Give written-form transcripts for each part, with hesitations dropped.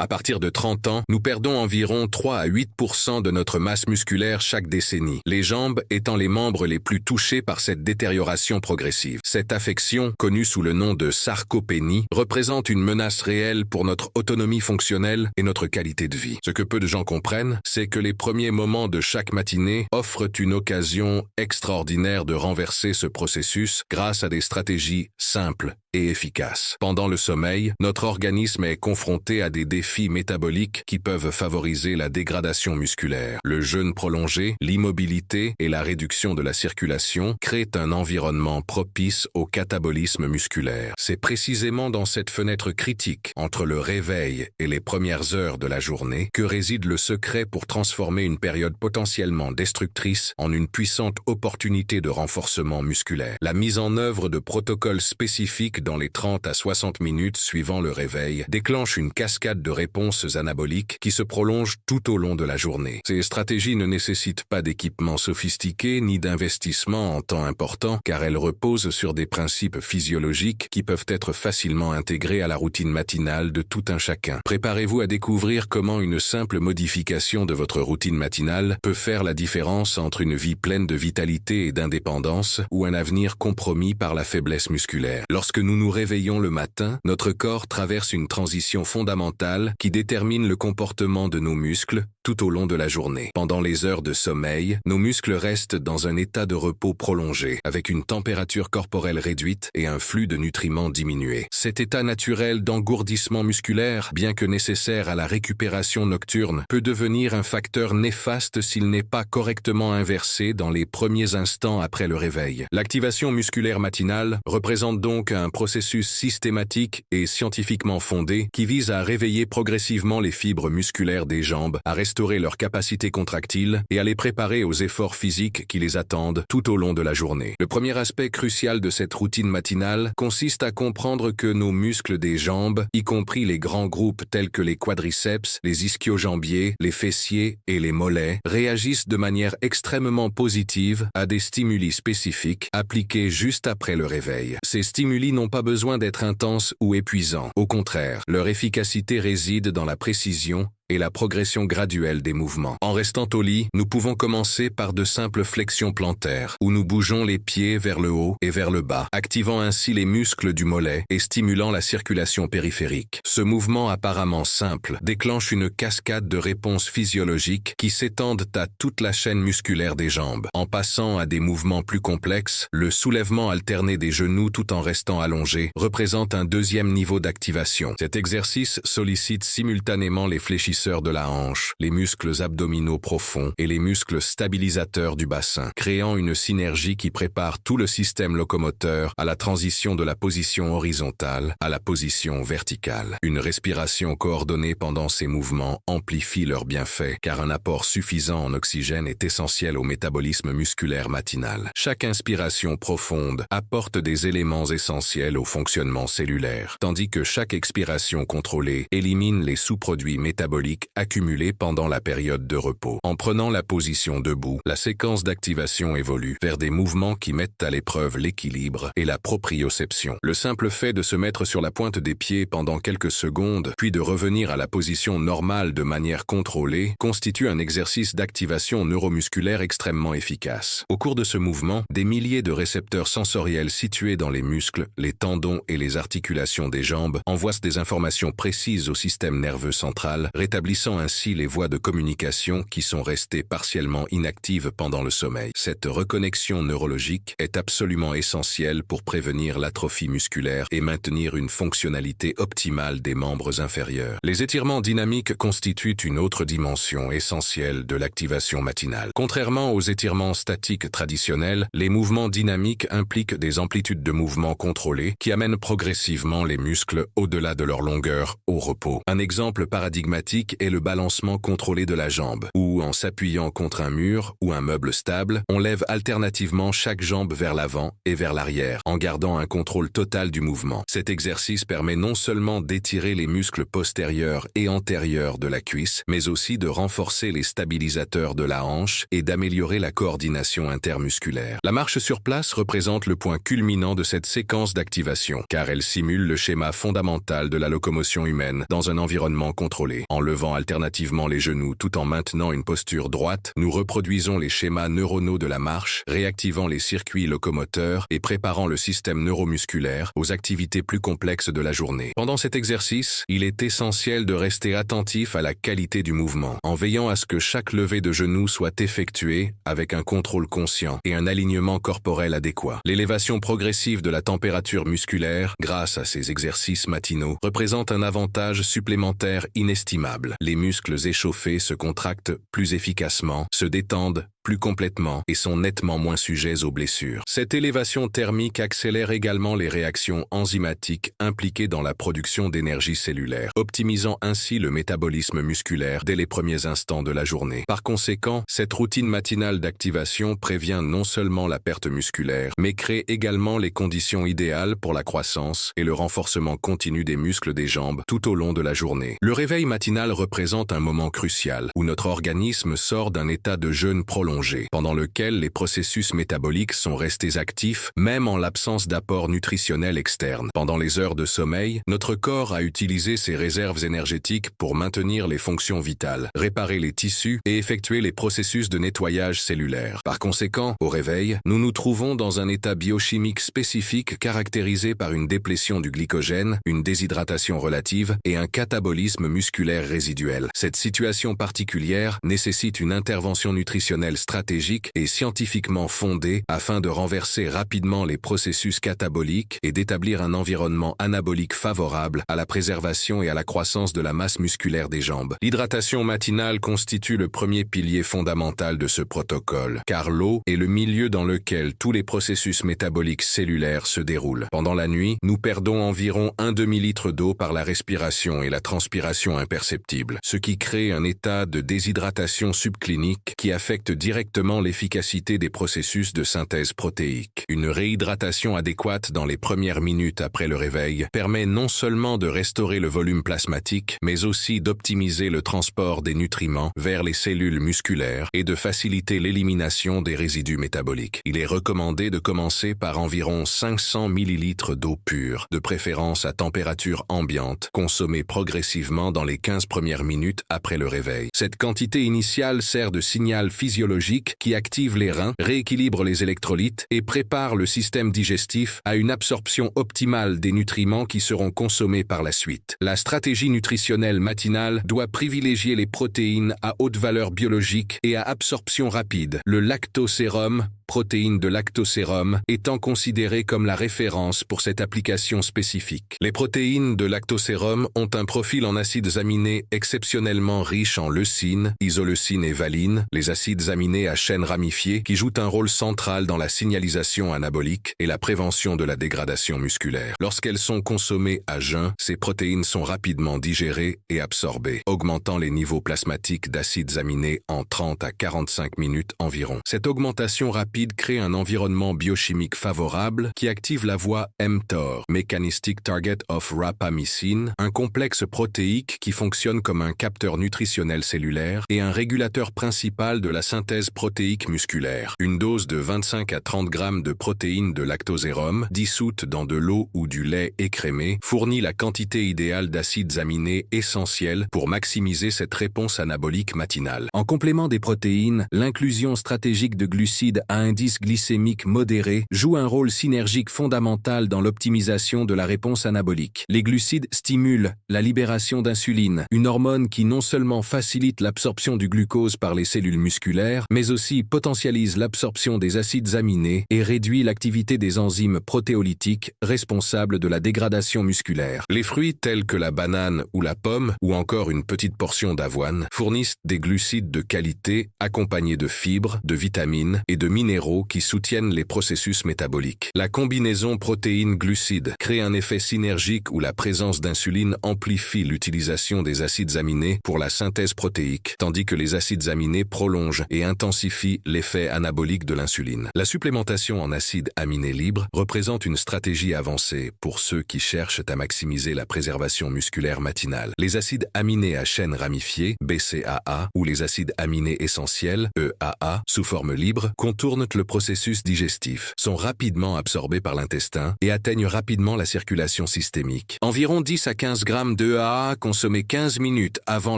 À partir de 30 ans, nous perdons environ 3 à 8% de notre masse musculaire chaque décennie, les jambes étant les membres les plus touchés par cette détérioration progressive. Cette affection, connue sous le nom de sarcopénie, représente une menace réelle pour notre autonomie fonctionnelle et notre qualité de vie. Ce que peu de gens comprennent, c'est que les premiers moments de chaque matinée offrent une occasion extraordinaire de renverser ce processus grâce à des stratégies simples et efficaces. Pendant le sommeil, notre organisme est confronté à des défis métaboliques qui peuvent favoriser la dégradation musculaire. Le jeûne prolongé, l'immobilité et la réduction de la circulation créent un environnement propice au catabolisme musculaire. C'est précisément dans cette fenêtre critique entre le réveil et les premières heures de la journée que réside le secret pour transformer une période potentiellement destructrice en une puissante opportunité de renforcement musculaire. La mise en œuvre de protocoles spécifiques dans les 30 à 60 minutes suivant le réveil déclenche une cascade de réponses anaboliques qui se prolonge tout au long de la journée. Ces stratégies ne nécessitent pas d'équipement sophistiqué ni d'investissement en temps important car elles reposent sur des principes physiologiques qui peuvent être facilement intégrés à la routine matinale de tout un chacun. Préparez-vous à découvrir comment une simple modification de votre routine matinale peut faire la différence entre une vie pleine de vitalité et d'indépendance ou un avenir compromis par la faiblesse musculaire. Lorsque nous nous réveillons le matin, notre corps traverse une transition fondamentale qui détermine le comportement de nos muscles tout au long de la journée. Pendant les heures de sommeil, nos muscles restent dans un état de repos prolongé, avec une température corporelle réduite et un flux de nutriments diminué. Cet état naturel d'engourdissement musculaire, bien que nécessaire à la récupération nocturne, peut devenir un facteur néfaste s'il n'est pas correctement inversé dans les premiers instants après le réveil. L'activation musculaire matinale représente donc un processus systématique et scientifiquement fondé qui vise à réveiller progressivement les fibres musculaires des jambes, à restaurer leur capacité contractile et à les préparer aux efforts physiques qui les attendent tout au long de la journée. Le premier aspect crucial de cette routine matinale consiste à comprendre que nos muscles des jambes, y compris les grands groupes tels que les quadriceps, les ischio-jambiers, les fessiers et les mollets, réagissent de manière extrêmement positive à des stimuli spécifiques appliqués juste après le réveil. Ces stimuli n'ont pas besoin d'être intenses ou épuisants. Au contraire, leur efficacité réside dans la précision et la progression graduelle des mouvements. En restant au lit, nous pouvons commencer par de simples flexions plantaires, où nous bougeons les pieds vers le haut et vers le bas, activant ainsi les muscles du mollet et stimulant la circulation périphérique. Ce mouvement apparemment simple déclenche une cascade de réponses physiologiques qui s'étendent à toute la chaîne musculaire des jambes. En passant à des mouvements plus complexes, le soulèvement alterné des genoux tout en restant allongé représente un deuxième niveau d'activation. Cet exercice sollicite simultanément les fléchisseurs de la hanche, les muscles abdominaux profonds et les muscles stabilisateurs du bassin, créant une synergie qui prépare tout le système locomoteur à la transition de la position horizontale à la position verticale. Une respiration coordonnée pendant ces mouvements amplifie leurs bienfaits car un apport suffisant en oxygène est essentiel au métabolisme musculaire matinal. Chaque inspiration profonde apporte des éléments essentiels au fonctionnement cellulaire, tandis que chaque expiration contrôlée élimine les sous-produits métaboliques accumulés pendant la période de repos. En prenant la position debout, la séquence d'activation évolue vers des mouvements qui mettent à l'épreuve l'équilibre et la proprioception. Le simple fait de se mettre sur la pointe des pieds pendant quelques secondes, puis de revenir à la position normale de manière contrôlée, constitue un exercice d'activation neuromusculaire extrêmement efficace. Au cours de ce mouvement, des milliers de récepteurs sensoriels situés dans les muscles, les tendons et les articulations des jambes envoient des informations précises au système nerveux central, rétablissant ainsi les voies de communication qui sont restées partiellement inactives pendant le sommeil. Cette reconnexion neurologique est absolument essentielle pour prévenir l'atrophie musculaire et maintenir une fonctionnalité optimale des membres inférieurs. Les étirements dynamiques constituent une autre dimension essentielle de l'activation matinale. Contrairement aux étirements statiques traditionnels, les mouvements dynamiques impliquent des amplitudes de mouvement contrôlées qui amènent progressivement les muscles au-delà de leur longueur au repos. Un exemple paradigmatique basique est le balancement contrôlé de la jambe, où, en s'appuyant contre un mur ou un meuble stable, on lève alternativement chaque jambe vers l'avant et vers l'arrière, en gardant un contrôle total du mouvement. Cet exercice permet non seulement d'étirer les muscles postérieurs et antérieurs de la cuisse, mais aussi de renforcer les stabilisateurs de la hanche et d'améliorer la coordination intermusculaire. La marche sur place représente le point culminant de cette séquence d'activation, car elle simule le schéma fondamental de la locomotion humaine dans un environnement contrôlé. En levant alternativement les genoux tout en maintenant une posture droite, nous reproduisons les schémas neuronaux de la marche, réactivant les circuits locomoteurs et préparant le système neuromusculaire aux activités plus complexes de la journée. Pendant cet exercice, il est essentiel de rester attentif à la qualité du mouvement, en veillant à ce que chaque levée de genoux soit effectuée avec un contrôle conscient et un alignement corporel adéquat. L'élévation progressive de la température musculaire, grâce à ces exercices matinaux, représente un avantage supplémentaire inestimable. Les muscles échauffés se contractent plus efficacement, se détendent plus complètement et sont nettement moins sujets aux blessures. Cette élévation thermique accélère également les réactions enzymatiques impliquées dans la production d'énergie cellulaire, optimisant ainsi le métabolisme musculaire dès les premiers instants de la journée. Par conséquent, cette routine matinale d'activation prévient non seulement la perte musculaire, mais crée également les conditions idéales pour la croissance et le renforcement continu des muscles des jambes tout au long de la journée. Le réveil matinal représente un moment crucial où notre organisme sort d'un état de jeûne prolongé, pendant lequel les processus métaboliques sont restés actifs même en l'absence d'apport nutritionnel externe. Pendant les heures de sommeil, notre corps a utilisé ses réserves énergétiques pour maintenir les fonctions vitales, réparer les tissus et effectuer les processus de nettoyage cellulaire. Par conséquent, au réveil, nous nous trouvons dans un état biochimique spécifique caractérisé par une déplétion du glycogène, une déshydratation relative et un catabolisme musculaire résiduel. Cette situation particulière nécessite une intervention nutritionnelle stratégique et scientifiquement fondée afin de renverser rapidement les processus cataboliques et d'établir un environnement anabolique favorable à la préservation et à la croissance de la masse musculaire des jambes. L'hydratation matinale constitue le premier pilier fondamental de ce protocole, car l'eau est le milieu dans lequel tous les processus métaboliques cellulaires se déroulent. Pendant la nuit, nous perdons environ un demi-litre d'eau par la respiration et la transpiration imperceptible, ce qui crée un état de déshydratation subclinique qui affecte directement l'efficacité des processus de synthèse protéique. Une réhydratation adéquate dans les premières minutes après le réveil permet non seulement de restaurer le volume plasmatique, mais aussi d'optimiser le transport des nutriments vers les cellules musculaires et de faciliter l'élimination des résidus métaboliques. Il est recommandé de commencer par environ 500 ml d'eau pure, de préférence à température ambiante, consommée progressivement dans les 15 premières minutes après le réveil. Cette quantité initiale sert de signal physiologique qui active les reins, rééquilibre les électrolytes et prépare le système digestif à une absorption optimale des nutriments qui seront consommés par la suite. La stratégie nutritionnelle matinale doit privilégier les protéines à haute valeur biologique et à absorption rapide. Le lactosérum, protéine de lactosérum, étant considérée comme la référence pour cette application spécifique. Les protéines de lactosérum ont un profil en acides aminés exceptionnellement riche en leucine, isoleucine et valine, les acides aminés à chaîne ramifiée qui jouent un rôle central dans la signalisation anabolique et la prévention de la dégradation musculaire. Lorsqu'elles sont consommées à jeun, ces protéines sont rapidement digérées et absorbées, augmentant les niveaux plasmatiques d'acides aminés en 30 à 45 minutes environ. Cette augmentation rapide crée un environnement biochimique favorable qui active la voie mTOR, Mechanistic Target of Rapamycin, un complexe protéique qui fonctionne comme un capteur nutritionnel cellulaire et un régulateur principal de la synthèse protéique musculaire. Une dose de 25 à 30 grammes de protéines de lactosérum, dissoute dans de l'eau ou du lait écrémé, fournit la quantité idéale d'acides aminés essentiels pour maximiser cette réponse anabolique matinale. En complément des protéines, l'inclusion stratégique de glucides à indice glycémique modéré joue un rôle synergique fondamental dans l'optimisation de la réponse anabolique. Les glucides stimulent la libération d'insuline, une hormone qui non seulement facilite l'absorption du glucose par les cellules musculaires, mais aussi potentialise l'absorption des acides aminés et réduit l'activité des enzymes protéolytiques responsables de la dégradation musculaire. Les fruits tels que la banane ou la pomme, ou encore une petite portion d'avoine, fournissent des glucides de qualité accompagnés de fibres, de vitamines et de minéraux qui soutiennent les processus métaboliques. La combinaison protéines-glucides crée un effet synergique où la présence d'insuline amplifie l'utilisation des acides aminés pour la synthèse protéique, tandis que les acides aminés prolongent et intensifient l'effet anabolique de l'insuline. La supplémentation en acides aminés libres représente une stratégie avancée pour ceux qui cherchent à maximiser la préservation musculaire matinale. Les acides aminés à chaîne ramifiée, BCAA, ou les acides aminés essentiels, EAA, sous forme libre, contournent le processus digestif, sont rapidement absorbés par l'intestin et atteignent rapidement la circulation systémique. Environ 10 à 15 grammes d'EAA consommés 15 minutes avant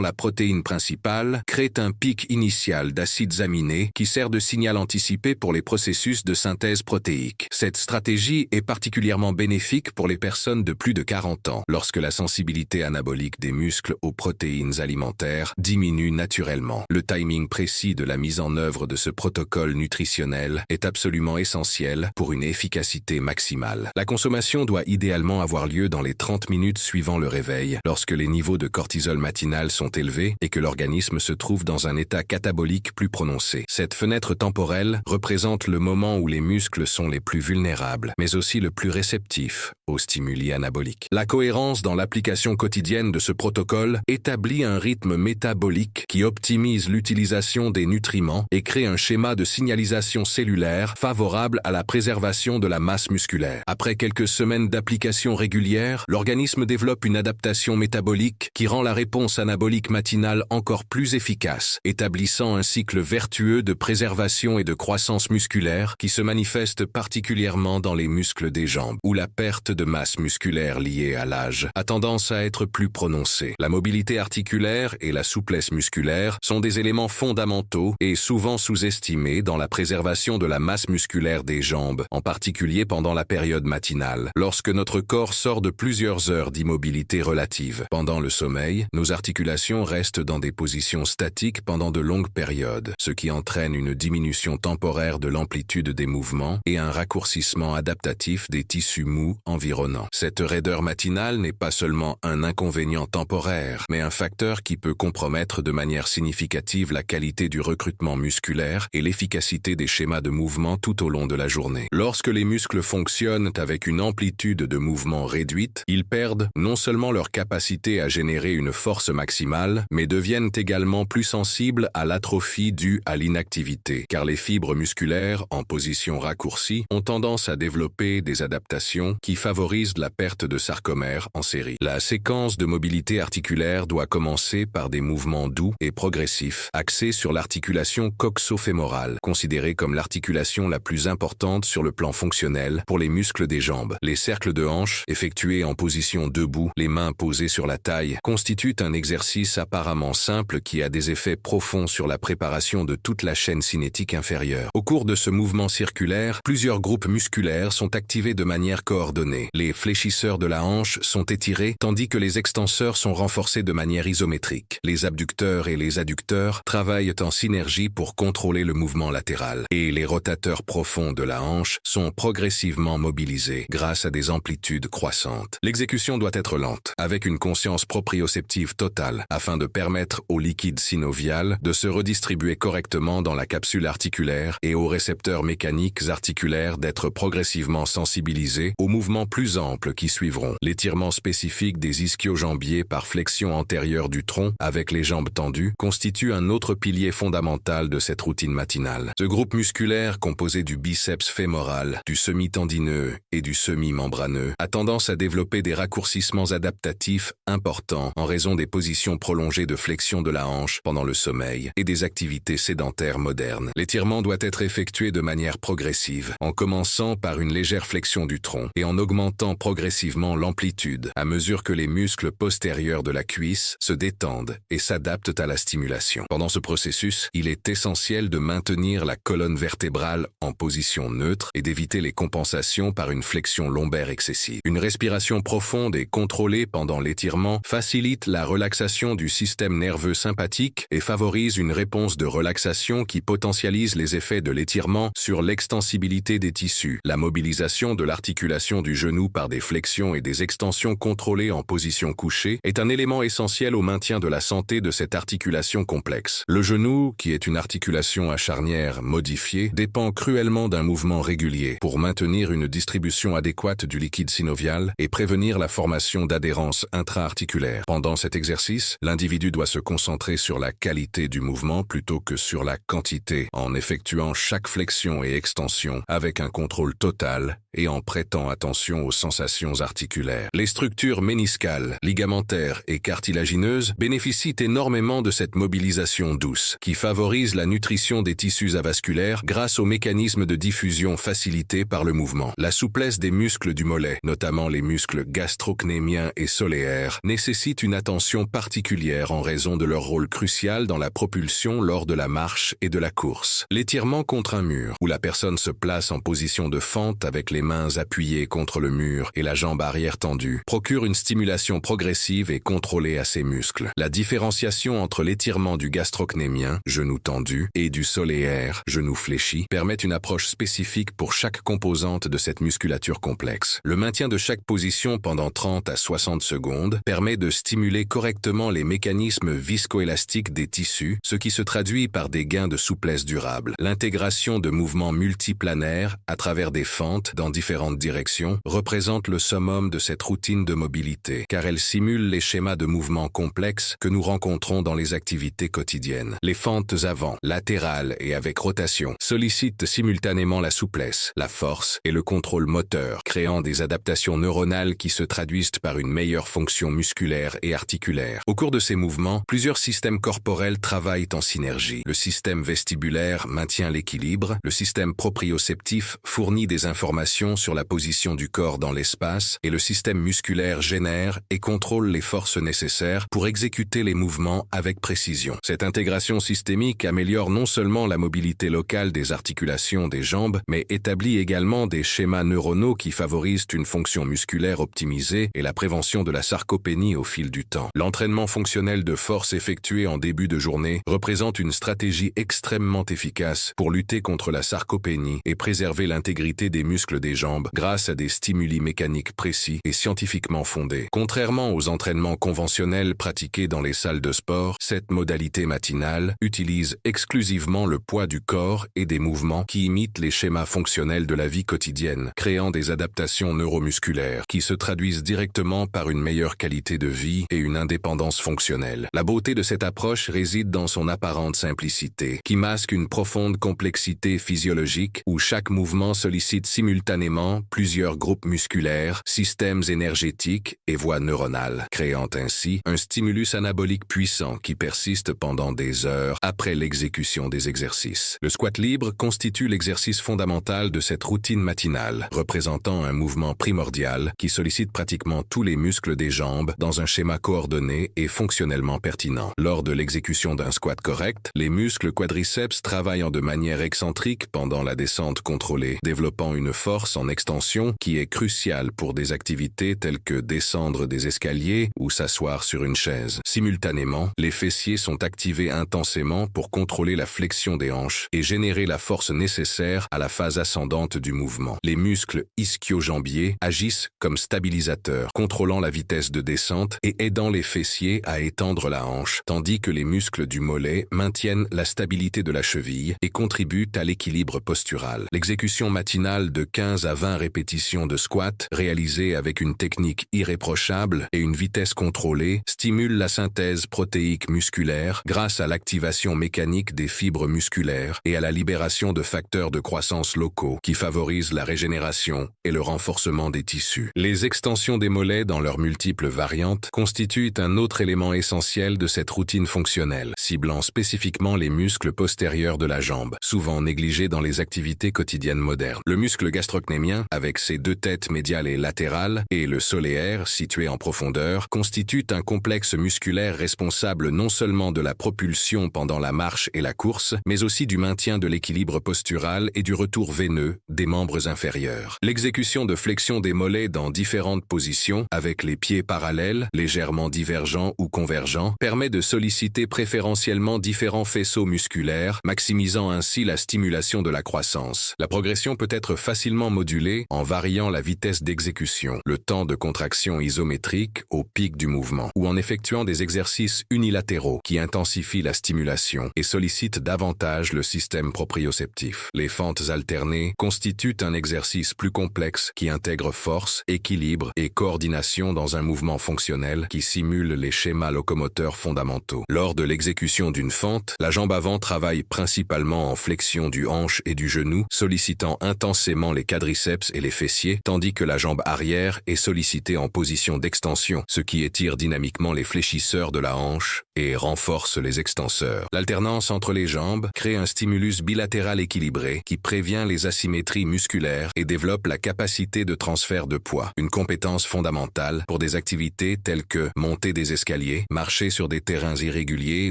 la protéine principale créent un pic initial d'acides aminés qui sert de signal anticipé pour les processus de synthèse protéique. Cette stratégie est particulièrement bénéfique pour les personnes de plus de 40 ans, lorsque la sensibilité anabolique des muscles aux protéines alimentaires diminue naturellement. Le timing précis de la mise en œuvre de ce protocole nutritionnel est absolument essentiel pour une efficacité maximale. La consommation doit idéalement avoir lieu dans les 30 minutes suivant le réveil, lorsque les niveaux de cortisol matinal sont élevés et que l'organisme se trouve dans un état catabolique plus prononcé. Cette fenêtre temporelle représente le moment où les muscles sont les plus vulnérables, mais aussi le plus réceptifs aux stimuli anaboliques. La cohérence dans l'application quotidienne de ce protocole établit un rythme métabolique qui optimise l'utilisation des nutriments et crée un schéma de signalisation cellulaire favorable à la préservation de la masse musculaire. Après quelques semaines d'application régulière, l'organisme développe une adaptation métabolique qui rend la réponse anabolique matinale encore plus efficace, établissant un cycle vertueux de préservation et de croissance musculaire qui se manifeste particulièrement dans les muscles des jambes, où la perte de masse musculaire liée à l'âge a tendance à être plus prononcée. La mobilité articulaire et la souplesse musculaire sont des éléments fondamentaux et souvent sous-estimés dans la préservation de la masse musculaire des jambes, en particulier pendant la période matinale, lorsque notre corps sort de plusieurs heures d'immobilité relative. Pendant le sommeil, nos articulations restent dans des positions statiques pendant de longues périodes, ce qui entraîne une diminution temporaire de l'amplitude des mouvements et un raccourcissement adaptatif des tissus mous environnants. Cette raideur matinale n'est pas seulement un inconvénient temporaire, mais un facteur qui peut compromettre de manière significative la qualité du recrutement musculaire et l'efficacité des schémas de mouvement tout au long de la journée. Lorsque les muscles fonctionnent avec une amplitude de mouvement réduite, ils perdent non seulement leur capacité à générer une force maximale, mais deviennent également plus sensibles à l'atrophie due à l'inactivité, car les fibres musculaires en position raccourcie ont tendance à développer des adaptations qui favorisent la perte de sarcomères en série. La séquence de mobilité articulaire doit commencer par des mouvements doux et progressifs, axés sur l'articulation coxo-fémorale, considérée comme l'articulation la plus importante sur le plan fonctionnel pour les muscles des jambes. Les cercles de hanches, effectués en position debout, les mains posées sur la taille, constituent un exercice apparemment simple qui a des effets profonds sur la préparation de toute la chaîne cinétique inférieure. Au cours de ce mouvement circulaire, plusieurs groupes musculaires sont activés de manière coordonnée. Les fléchisseurs de la hanche sont étirés, tandis que les extenseurs sont renforcés de manière isométrique. Les abducteurs et les adducteurs travaillent en synergie pour contrôler le mouvement latéral, et les rotateurs profonds de la hanche sont progressivement mobilisés grâce à des amplitudes croissantes. L'exécution doit être lente, avec une conscience proprioceptive totale, afin de permettre au liquide synovial de se redistribuer correctement dans la capsule articulaire et aux récepteurs mécaniques articulaires d'être progressivement sensibilisés aux mouvements plus amples qui suivront. L'étirement spécifique des ischio-jambiers par flexion antérieure du tronc avec les jambes tendues constitue un autre pilier fondamental de cette routine matinale. Ce groupe musculaire composé du biceps fémoral, du semi-tendineux et du semi-membraneux a tendance à développer des raccourcissements adaptatifs importants en raison des positions prolongées de flexion de la hanche pendant le sommeil et des activités sédentaires modernes. L'étirement doit être effectué de manière progressive, en commençant par une légère flexion du tronc et en augmentant progressivement l'amplitude à mesure que les muscles postérieurs de la cuisse se détendent et s'adaptent à la stimulation. Pendant ce processus, il est essentiel de maintenir la colonne vertébrale en position neutre et d'éviter les compensations par une flexion lombaire excessive. Une respiration profonde et contrôlée pendant l'étirement facilite la relaxation du système nerveux sympathique et favorise une réponse de relaxation relaxation qui potentialise les effets de l'étirement sur l'extensibilité des tissus. La mobilisation de l'articulation du genou par des flexions et des extensions contrôlées en position couchée est un élément essentiel au maintien de la santé de cette articulation complexe. Le genou, qui est une articulation à charnière modifiée, dépend cruellement d'un mouvement régulier pour maintenir une distribution adéquate du liquide synovial et prévenir la formation d'adhérence intra-articulaire. Pendant cet exercice, l'individu doit se concentrer sur la qualité du mouvement plutôt que sur la quantité, en effectuant chaque flexion et extension avec un contrôle total et en prêtant attention aux sensations articulaires. Les structures méniscales, ligamentaires et cartilagineuses bénéficient énormément de cette mobilisation douce, qui favorise la nutrition des tissus avasculaires grâce au mécanisme de diffusion facilité par le mouvement. La souplesse des muscles du mollet, notamment les muscles gastrocnémiens et soléaires, nécessite une attention particulière en raison de leur rôle crucial dans la propulsion lors de la marche et de la course. L'étirement contre un mur, où la personne se place en position de fente avec les mains appuyées contre le mur et la jambe arrière tendue, procure une stimulation progressive et contrôlée à ces muscles. La différenciation entre l'étirement du gastrocnémien, genou tendu, et du soléaire, genou fléchi, permet une approche spécifique pour chaque composante de cette musculature complexe. Le maintien de chaque position pendant 30 à 60 secondes permet de stimuler correctement les mécanismes viscoélastiques des tissus, ce qui se traduit par des gains de souplesse durable. L'intégration de mouvements multiplanaires à travers des fentes dans différentes directions représente le summum de cette routine de mobilité, car elle simule les schémas de mouvement complexes que nous rencontrons dans les activités quotidiennes. Les fentes avant, latérales et avec rotation sollicitent simultanément la souplesse, la force et le contrôle moteur, créant des adaptations neuronales qui se traduisent par une meilleure fonction musculaire et articulaire. Au cours de ces mouvements, plusieurs systèmes corporels travaillent en synergie. Le système vestibulaire maintient l'équilibre, le système proprioceptif fournit des informations sur la position du corps dans l'espace et le système musculaire génère et contrôle les forces nécessaires pour exécuter les mouvements avec précision. Cette intégration systémique améliore non seulement la mobilité locale des articulations des jambes, mais établit également des schémas neuronaux qui favorisent une fonction musculaire optimisée et la prévention de la sarcopénie au fil du temps. L'entraînement fonctionnel de force effectué en début de journée représente une stratégie extrêmement efficace pour lutter contre la sarcopénie et préserver l'intégrité des muscles des jambes grâce à des stimuli mécaniques précis et scientifiquement fondés. Contrairement aux entraînements conventionnels pratiqués dans les salles de sport, cette modalité matinale utilise exclusivement le poids du corps et des mouvements qui imitent les schémas fonctionnels de la vie quotidienne, créant des adaptations neuromusculaires qui se traduisent directement par une meilleure qualité de vie et une indépendance fonctionnelle. La beauté de cette approche réside dans son apparente simplicité, qui masque une profonde complexité physiologique où chaque mouvement sollicite simultanément plusieurs groupes musculaires, systèmes énergétiques et voies neuronales, créant ainsi un stimulus anabolique puissant qui persiste pendant des heures après l'exécution des exercices. Le squat libre constitue l'exercice fondamental de cette routine matinale, représentant un mouvement primordial qui sollicite pratiquement tous les muscles des jambes dans un schéma coordonné et fonctionnellement pertinent. Lors de l'exécution d'un squat correct, les muscles quadriceps travaillent de manière excentrique pendant la descente contrôlée, développant une force en extension qui est cruciale pour des activités telles que descendre des escaliers ou s'asseoir sur une chaise. Simultanément, les fessiers sont activés intensément pour contrôler la flexion des hanches et générer la force nécessaire à la phase ascendante du mouvement. Les muscles ischio-jambiers agissent comme stabilisateurs, contrôlant la vitesse de descente et aidant les fessiers à étendre la hanche, tandis que les muscles du mollet maintiennent la stabilité de la cheville et contribuent à l'équilibre postural. L'exécution matinale de 15 à 20 répétitions de squat, réalisée avec une technique irréprochable et une vitesse contrôlée, stimule la synthèse protéique musculaire grâce à l'activation mécanique des fibres musculaires et à la libération de facteurs de croissance locaux qui favorisent la régénération et le renforcement des tissus. Les extensions des mollets dans leurs multiples variantes constituent un autre élément essentiel de cette routine fonctionnelle, ciblant spécifiquement les muscles postérieurs de la jambe, souvent négligés dans les activités quotidiennes modernes. Le muscle gastrocnémien, avec ses deux têtes médiales et latérales, et le soléaire, situé en profondeur, constituent un complexe musculaire responsable non seulement de la propulsion pendant la marche et la course, mais aussi du maintien de l'équilibre postural et du retour veineux des membres inférieurs. L'exécution de flexion des mollets dans différentes positions, avec les pieds parallèles, légèrement divergents ou convergents, permet de solliciter préférentiellement différents faisceaux vaisseaux musculaires, maximisant ainsi la stimulation de la croissance. La progression peut être facilement modulée en variant la vitesse d'exécution, le temps de contraction isométrique au pic du mouvement, ou en effectuant des exercices unilatéraux qui intensifient la stimulation et sollicitent davantage le système proprioceptif. Les fentes alternées constituent un exercice plus complexe qui intègre force, équilibre et coordination dans un mouvement fonctionnel qui simule les schémas locomoteurs fondamentaux. Lors de l'exécution d'une fente, la jambe avant travaille principalement en flexion du hanche et du genou, sollicitant intensément les quadriceps et les fessiers, tandis que la jambe arrière est sollicitée en position d'extension, ce qui étire dynamiquement les fléchisseurs de la hanche et renforce les extenseurs. L'alternance entre les jambes crée un stimulus bilatéral équilibré qui prévient les asymétries musculaires et développe la capacité de transfert de poids, une compétence fondamentale pour des activités telles que monter des escaliers, marcher sur des terrains irréguliers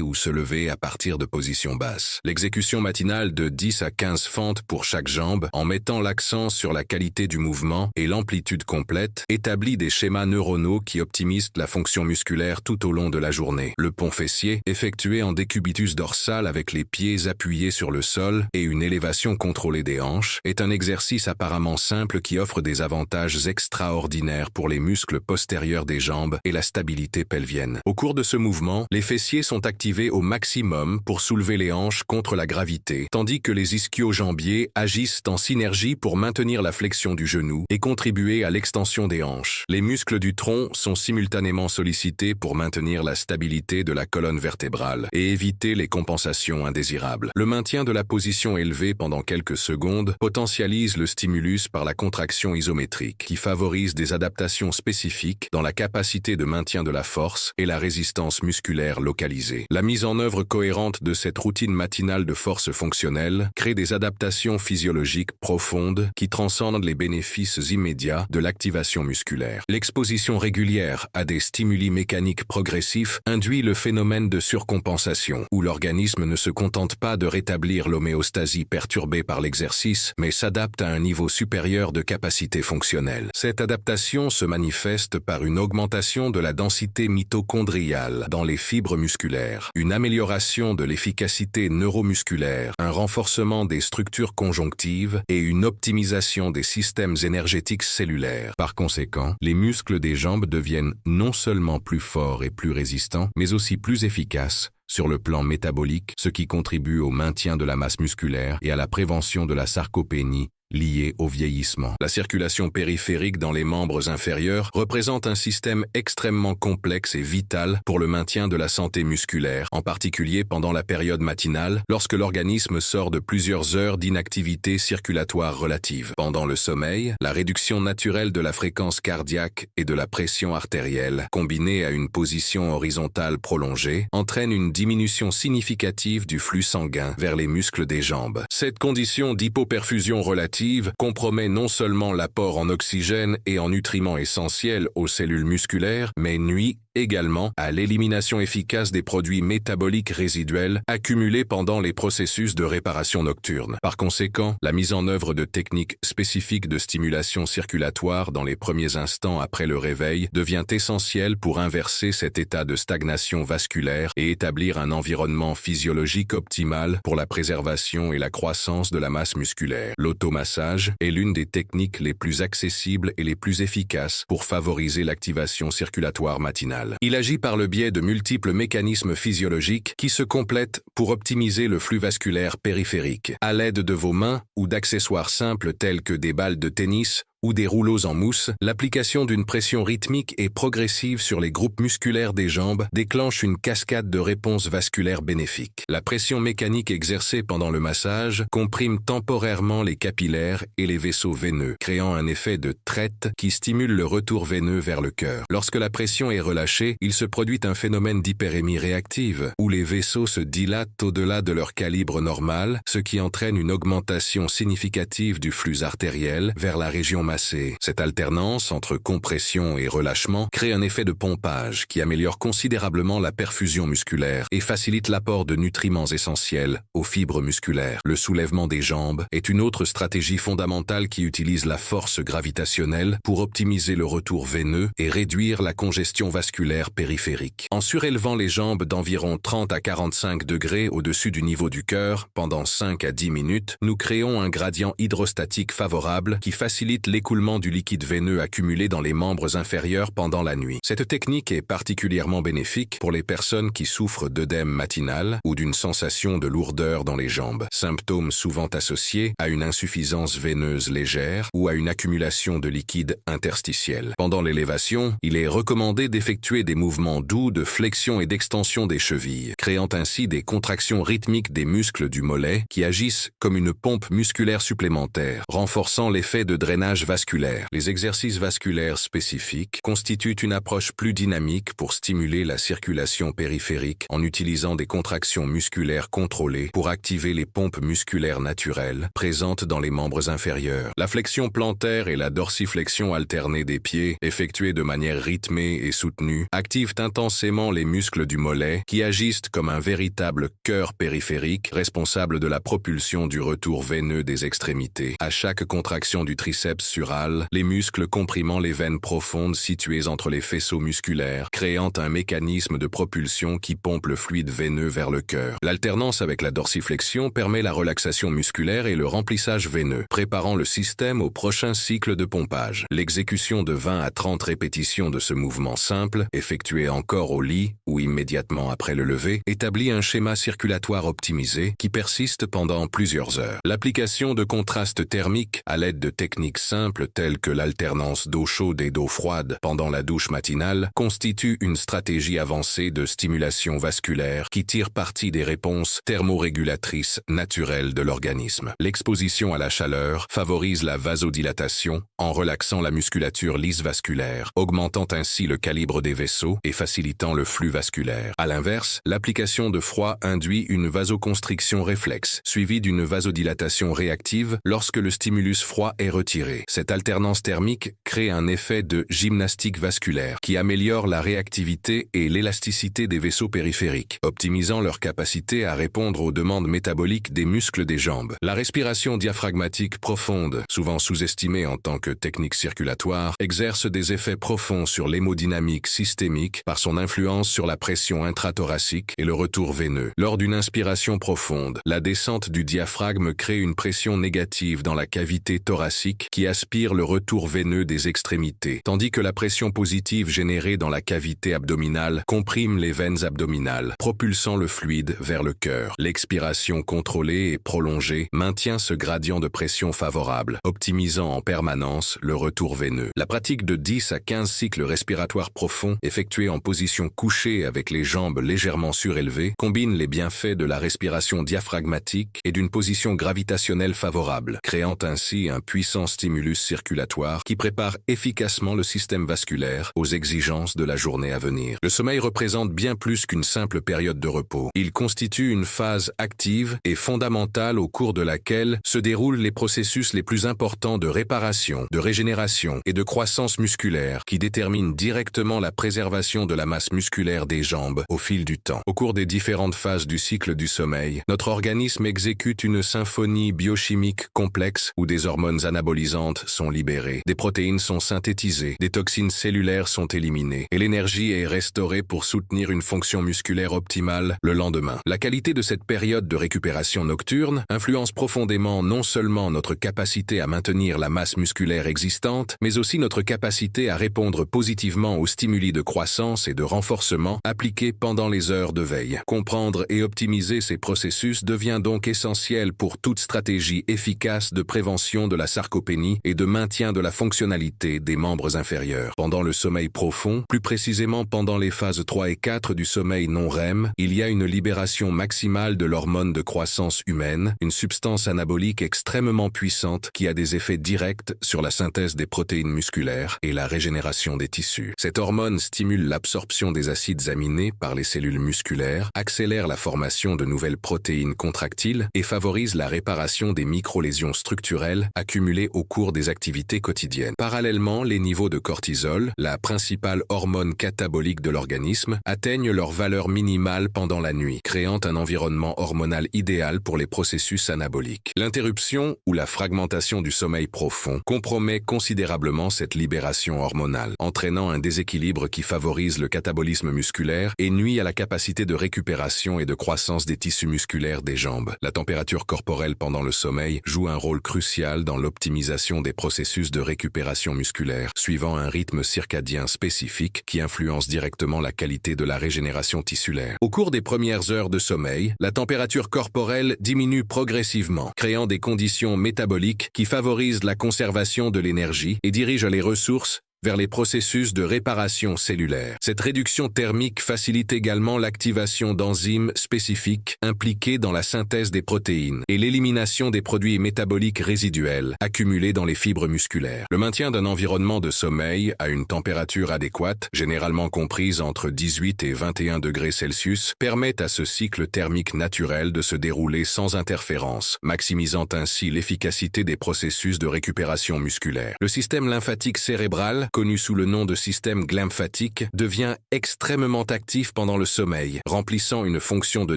ou se lever à partir de positions basses. L'exécution matinale de 10 à 15 fentes pour chaque jambe, en mettant l'accent sur la qualité du mouvement et l'amplitude complète, établit des schémas neuronaux qui optimisent la fonction musculaire tout au long de la journée. Le pont fessier, effectué en décubitus dorsal avec les pieds appuyés sur le sol et une élévation contrôlée des hanches, est un exercice apparemment simple qui offre des avantages extraordinaires pour les muscles postérieurs des jambes et la stabilité pelvienne. Au cours de ce mouvement, les fessiers sont activés au maximum pour soulever les hanches contre la gravité, tandis que les ischio-jambiers agissent en synergie pour maintenir la flexion du genou et contribuer à l'extension des hanches. Les muscles du tronc sont simultanément sollicités pour maintenir la stabilité de la colonne vertébrale et éviter les compensations indésirables. Le maintien de la position élevée pendant quelques secondes potentialise le stimulus par la contraction isométrique, qui favorise des adaptations spécifiques dans la capacité de maintien de la force et la résistance musculaire localisée. La mise en œuvre cohérente de cette routine matinale de force fonctionnelle crée des adaptations physiologiques profondes qui transcendent les bénéfices immédiats de l'activation musculaire. L'exposition régulière à des stimuli mécaniques progressifs induit le phénomène de surcompensation, où l'organisme ne se contente pas de rétablir l'homéostasie perturbée par l'exercice, mais s'adapte à un niveau supérieur de capacité fonctionnelle. Cette adaptation se manifeste par une augmentation de la densité mitochondriale dans les fibres musculaires, une amélioration de l'efficacité neuromusculaire, un renforcement des structures conjonctives et une optimisation des systèmes énergétiques cellulaires. Par conséquent, les muscles des jambes deviennent non seulement plus forts et plus résistants, mais aussi plus efficaces sur le plan métabolique, ce qui contribue au maintien de la masse musculaire et à la prévention de la sarcopénie liée au vieillissement. La circulation périphérique dans les membres inférieurs représente un système extrêmement complexe et vital pour le maintien de la santé musculaire, en particulier pendant la période matinale, lorsque l'organisme sort de plusieurs heures d'inactivité circulatoire relative. Pendant le sommeil, la réduction naturelle de la fréquence cardiaque et de la pression artérielle, combinée à une position horizontale prolongée, entraîne une diminution significative du flux sanguin vers les muscles des jambes. Cette condition d'hypoperfusion relative compromet non seulement l'apport en oxygène et en nutriments essentiels aux cellules musculaires, mais nuit également à l'élimination efficace des produits métaboliques résiduels accumulés pendant les processus de réparation nocturne. Par conséquent, la mise en œuvre de techniques spécifiques de stimulation circulatoire dans les premiers instants après le réveil devient essentielle pour inverser cet état de stagnation vasculaire et établir un environnement physiologique optimal pour la préservation et la croissance de la masse musculaire. L'automassage est l'une des techniques les plus accessibles et les plus efficaces pour favoriser l'activation circulatoire matinale. Il agit par le biais de multiples mécanismes physiologiques qui se complètent pour optimiser le flux vasculaire périphérique. À l'aide de vos mains ou d'accessoires simples tels que des balles de tennis ou des rouleaux en mousse, l'application d'une pression rythmique et progressive sur les groupes musculaires des jambes déclenche une cascade de réponses vasculaires bénéfiques. La pression mécanique exercée pendant le massage comprime temporairement les capillaires et les vaisseaux veineux, créant un effet de traite qui stimule le retour veineux vers le cœur. Lorsque la pression est relâchée, il se produit un phénomène d'hyperémie réactive, où les vaisseaux se dilatent au-delà de leur calibre normal, ce qui entraîne une augmentation significative du flux artériel vers la région masser. Cette alternance entre compression et relâchement crée un effet de pompage qui améliore considérablement la perfusion musculaire et facilite l'apport de nutriments essentiels aux fibres musculaires. Le soulèvement des jambes est une autre stratégie fondamentale qui utilise la force gravitationnelle pour optimiser le retour veineux et réduire la congestion vasculaire périphérique. En surélevant les jambes d'environ 30 à 45 degrés au-dessus du niveau du cœur pendant 5 à 10 minutes, nous créons un gradient hydrostatique favorable qui facilite l'écoulement du liquide veineux accumulé dans les membres inférieurs pendant la nuit. Cette technique est particulièrement bénéfique pour les personnes qui souffrent d'œdème matinal ou d'une sensation de lourdeur dans les jambes, symptômes souvent associés à une insuffisance veineuse légère ou à une accumulation de liquide interstitiel. Pendant l'élévation, il est recommandé d'effectuer des mouvements doux de flexion et d'extension des chevilles, créant ainsi des contractions rythmiques des muscles du mollet qui agissent comme une pompe musculaire supplémentaire, renforçant l'effet de drainage vasculaire. Les exercices vasculaires spécifiques constituent une approche plus dynamique pour stimuler la circulation périphérique en utilisant des contractions musculaires contrôlées pour activer les pompes musculaires naturelles présentes dans les membres inférieurs. La flexion plantaire et la dorsiflexion alternée des pieds, effectuées de manière rythmée et soutenue, activent intensément les muscles du mollet qui agissent comme un véritable cœur périphérique responsable de la propulsion du retour veineux des extrémités. À chaque contraction du triceps sural, les muscles comprimant les veines profondes situées entre les faisceaux musculaires, créant un mécanisme de propulsion qui pompe le fluide veineux vers le cœur. L'alternance avec la dorsiflexion permet la relaxation musculaire et le remplissage veineux, préparant le système au prochain cycle de pompage. L'exécution de 20 à 30 répétitions de ce mouvement simple, effectué encore au lit ou immédiatement après le lever, établit un schéma circulatoire optimisé qui persiste pendant plusieurs heures. L'application de contrastes thermiques à l'aide de techniques simples telles que l'alternance d'eau chaude et d'eau froide pendant la douche matinale constitue une stratégie avancée de stimulation vasculaire qui tire parti des réponses thermorégulatrices naturelles de l'organisme. L'exposition à la chaleur favorise la vasodilatation en relaxant la musculature lisse vasculaire, augmentant ainsi le calibre des vaisseaux et facilitant le flux vasculaire. À l'inverse, l'application de froid induit une vasoconstriction réflexe, suivie d'une vasodilatation réactive lorsque le stimulus froid est retiré. Cette alternance thermique crée un effet de gymnastique vasculaire qui améliore la réactivité et l'élasticité des vaisseaux périphériques, optimisant leur capacité à répondre aux demandes métaboliques des muscles des jambes. La respiration diaphragmatique profonde, souvent sous-estimée en tant que technique circulatoire, exerce des effets profonds sur l'hémodynamique systémique par son influence sur la pression intrathoracique et le retour veineux. Lors d'une inspiration profonde, la descente du diaphragme crée une pression négative dans la cavité thoracique qui aspire le retour veineux des extrémités, tandis que la pression positive générée dans la cavité abdominale comprime les veines abdominales, propulsant le fluide vers le cœur. L'expiration contrôlée et prolongée maintient ce gradient de pression favorable, optimisant en permanence le retour veineux. La pratique de 10 à 15 cycles respiratoires profonds, effectués en position couchée avec les jambes légèrement surélevées, combine les bienfaits de la respiration diaphragmatique et d'une position gravitationnelle favorable, créant ainsi un puissant stimulus circulatoire qui prépare efficacement le système vasculaire aux exigences de la journée à venir. Le sommeil représente bien plus qu'une simple période de repos. Il constitue une phase active et fondamentale au cours de laquelle se déroulent les processus les plus importants de réparation, de régénération et de croissance musculaire qui déterminent directement la préservation de la masse musculaire des jambes au fil du temps. Au cours des différentes phases du cycle du sommeil, notre organisme exécute une symphonie biochimique complexe où des hormones anabolisantes sont libérées, des protéines sont synthétisées, des toxines cellulaires sont éliminées et l'énergie est restaurée pour soutenir une fonction musculaire optimale le lendemain. La qualité de cette période de récupération nocturne influence profondément non seulement notre capacité à maintenir la masse musculaire existante, mais aussi notre capacité à répondre positivement aux stimuli de croissance et de renforcement appliqués pendant les heures de veille. Comprendre et optimiser ces processus devient donc essentiel pour toute stratégie efficace de prévention de la sarcopénie et de maintien de la fonctionnalité des membres inférieurs. Pendant le sommeil profond, plus précisément pendant les phases 3 et 4 du sommeil non REM, il y a une libération maximale de l'hormone de croissance humaine, une substance anabolique extrêmement puissante qui a des effets directs sur la synthèse des protéines musculaires et la régénération des tissus. Cette hormone stimule l'absorption des acides aminés par les cellules musculaires, accélère la formation de nouvelles protéines contractiles et favorise la réparation des micro-lésions structurelles accumulées au cours des des activités quotidiennes. Parallèlement, les niveaux de cortisol, la principale hormone catabolique de l'organisme, atteignent leur valeur minimale pendant la nuit, créant un environnement hormonal idéal pour les processus anaboliques. L'interruption ou la fragmentation du sommeil profond compromet considérablement cette libération hormonale, entraînant un déséquilibre qui favorise le catabolisme musculaire et nuit à la capacité de récupération et de croissance des tissus musculaires des jambes. La température corporelle pendant le sommeil joue un rôle crucial dans l'optimisation des processus de récupération musculaire, suivant un rythme circadien spécifique qui influence directement la qualité de la régénération tissulaire. Au cours des premières heures de sommeil, la température corporelle diminue progressivement, créant des conditions métaboliques qui favorisent la conservation de l'énergie et dirigent les ressources vers les processus de réparation cellulaire. Cette réduction thermique facilite également l'activation d'enzymes spécifiques impliquées dans la synthèse des protéines et l'élimination des produits métaboliques résiduels accumulés dans les fibres musculaires. Le maintien d'un environnement de sommeil à une température adéquate, généralement comprise entre 18 et 21 degrés Celsius, permet à ce cycle thermique naturel de se dérouler sans interférence, maximisant ainsi l'efficacité des processus de récupération musculaire. Le système lymphatique cérébral, connu sous le nom de système glymphatique, devient extrêmement actif pendant le sommeil, remplissant une fonction de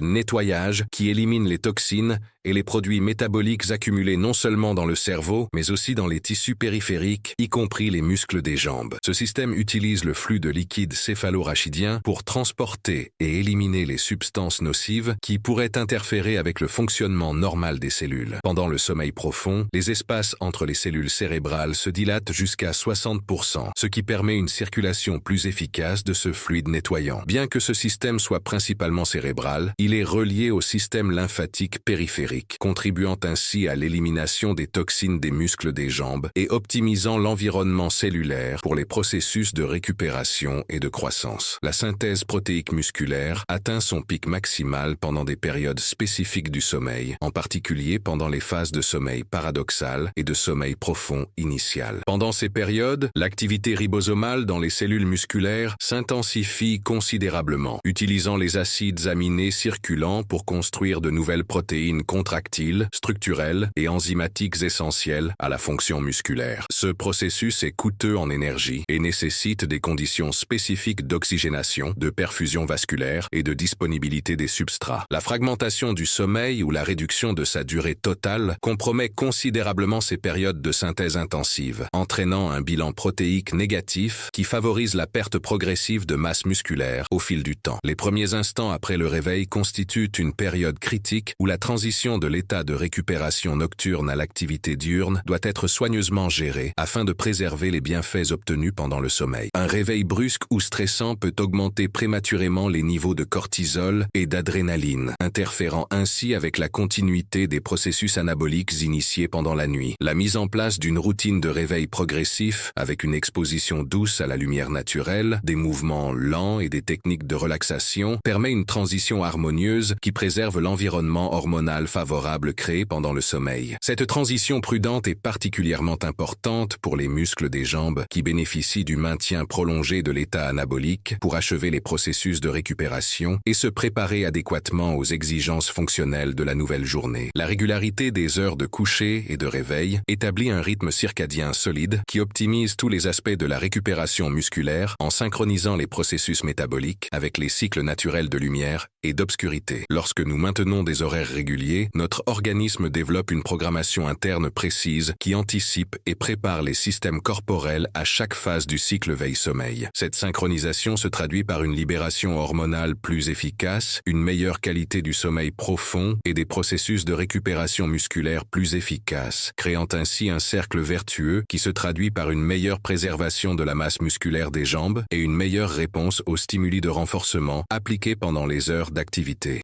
nettoyage qui élimine les toxines et les produits métaboliques accumulés non seulement dans le cerveau, mais aussi dans les tissus périphériques, y compris les muscles des jambes. Ce système utilise le flux de liquide céphalorachidien pour transporter et éliminer les substances nocives qui pourraient interférer avec le fonctionnement normal des cellules. Pendant le sommeil profond, les espaces entre les cellules cérébrales se dilatent jusqu'à 60%, ce qui permet une circulation plus efficace de ce fluide nettoyant. Bien que ce système soit principalement cérébral, il est relié au système lymphatique périphérique, contribuant ainsi à l'élimination des toxines des muscles des jambes et optimisant l'environnement cellulaire pour les processus de récupération et de croissance. La synthèse protéique musculaire atteint son pic maximal pendant des périodes spécifiques du sommeil, en particulier pendant les phases de sommeil paradoxal et de sommeil profond initial. Pendant ces périodes, l'activité ribosomale dans les cellules musculaires s'intensifie considérablement, utilisant les acides aminés circulants pour construire de nouvelles protéines contractiles, structurelles et enzymatiques essentielles à la fonction musculaire. Ce processus est coûteux en énergie et nécessite des conditions spécifiques d'oxygénation, de perfusion vasculaire et de disponibilité des substrats. La fragmentation du sommeil ou la réduction de sa durée totale compromet considérablement ces périodes de synthèse intensive, entraînant un bilan protéique négatif qui favorise la perte progressive de masse musculaire au fil du temps. Les premiers instants après le réveil constituent une période critique où la transition de l'état de récupération nocturne à l'activité diurne doit être soigneusement gérée afin de préserver les bienfaits obtenus pendant le sommeil. Un réveil brusque ou stressant peut augmenter prématurément les niveaux de cortisol et d'adrénaline, interférant ainsi avec la continuité des processus anaboliques initiés pendant la nuit. La mise en place d'une routine de réveil progressif avec une exposition douce à la lumière naturelle, des mouvements lents et des techniques de relaxation permet une transition harmonieuse qui préserve l'environnement hormonal favorable créé pendant le sommeil. Cette transition prudente est particulièrement importante pour les muscles des jambes qui bénéficient du maintien prolongé de l'état anabolique pour achever les processus de récupération et se préparer adéquatement aux exigences fonctionnelles de la nouvelle journée. La régularité des heures de coucher et de réveil établit un rythme circadien solide qui optimise tous les aspects de la récupération musculaire en synchronisant les processus métaboliques avec les cycles naturels de lumière et d'obscurité. Lorsque nous maintenons des horaires réguliers, notre organisme développe une programmation interne précise qui anticipe et prépare les systèmes corporels à chaque phase du cycle veille-sommeil. Cette synchronisation se traduit par une libération hormonale plus efficace, une meilleure qualité du sommeil profond et des processus de récupération musculaire plus efficaces, créant ainsi un cercle vertueux qui se traduit par une meilleure préservation de la masse musculaire des jambes et une meilleure réponse aux stimuli de renforcement appliqués pendant les heures d'activité.